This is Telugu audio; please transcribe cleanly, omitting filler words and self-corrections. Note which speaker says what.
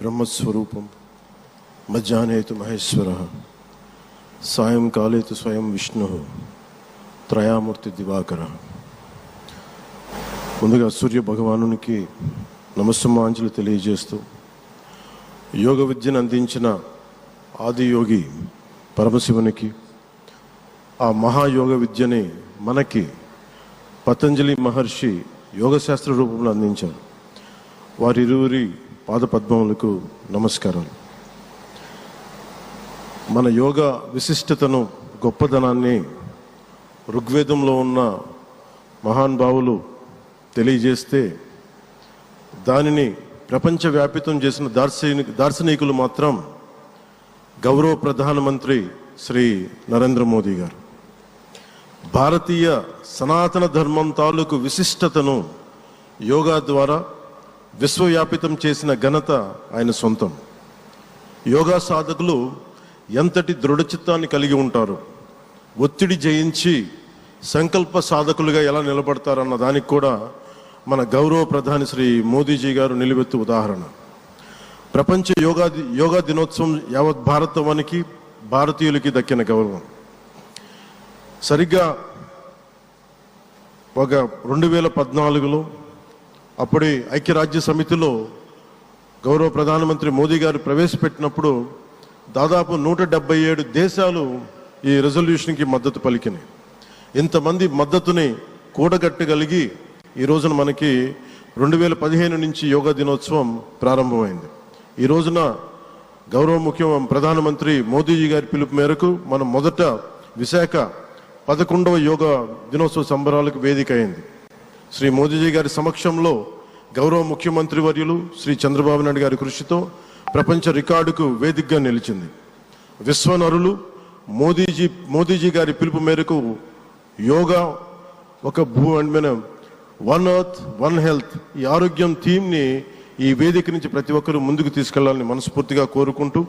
Speaker 1: బ్రహ్మస్వరూపం మధ్యాహ్నే తు మహేశ్వరః సాయంకాలే తు స్వయం విష్ణుః త్రయామూర్తి దివాకరః. ముందుగా సూర్య భగవానునికి నమస్సుమాంజలి తెలియజేస్తూ యోగ విద్యను అందించిన ఆదియోగి పరమశివునికి, ఆ మహాయోగ విద్యని మనకి పతంజలి మహర్షి యోగశాస్త్ర రూపంలో అందించారు. వారిరువురి పాదపద్మములకు నమస్కారాలు. మన యోగ విశిష్టతను, గొప్పదనాన్ని ఋగ్వేదంలో ఉన్న మహానుభావులు తెలియజేస్తే దానిని ప్రపంచవ్యాపితం చేసిన దార్శనికులు మాత్రం గౌరవ ప్రధానమంత్రి శ్రీ నరేంద్ర మోదీ గారు. భారతీయ సనాతన ధర్మం తాలూకు విశిష్టతను యోగా ద్వారా విశ్వవ్యాపితం చేసిన ఘనత ఆయన సొంతం. యోగా సాధకులు ఎంతటి దృఢచిత్తాన్ని కలిగి ఉంటారు, ఒత్తిడి జయించి సంకల్ప సాధకులుగా ఎలా నిలబడతారన్న దానికి కూడా మన గౌరవ ప్రధాని శ్రీ మోదీజీ గారు నిలువెత్తు ఉదాహరణ. ప్రపంచ యోగా దినోత్సవం యావత్ భారతవానికి, భారతీయులకి దక్కిన గౌరవం. సరిగ్గా ఒక 2014లో అప్పుడే ఐక్యరాజ్య సమితిలో గౌరవ ప్రధానమంత్రి మోదీ గారు ప్రవేశపెట్టినప్పుడు దాదాపు 177 దేశాలు ఈ రెజల్యూషన్కి మద్దతు పలికినాయి. ఇంతమంది మద్దతుని కూడగట్టగలిగి ఈ రోజున మనకి 2015 నుంచి యోగా దినోత్సవం ప్రారంభమైంది. ఈ రోజున గౌరవ ప్రధానమంత్రి మోదీజీ గారి పిలుపు మేరకు మనం మొదట విశాఖ 11వ యోగా దినోత్సవ సంబరాలకు వేదిక అయింది. శ్రీ మోదీజీ గారి సమక్షంలో గౌరవ ముఖ్యమంత్రి వర్యులు శ్రీ చంద్రబాబు నాయుడు గారి కృషితో ప్రపంచ రికార్డుకు వేదికగా నిలిచింది. విశ్వనరులు మోదీజీ గారి పిలుపు మేరకు యోగా ఒక వన్ ఎర్త్ వన్ హెల్త్, ఈ ఆరోగ్యం థీమ్ని ఈ వేదిక నుంచి ప్రతి ఒక్కరూ ముందుకు తీసుకెళ్లాలని మనస్ఫూర్తిగా కోరుకుంటూ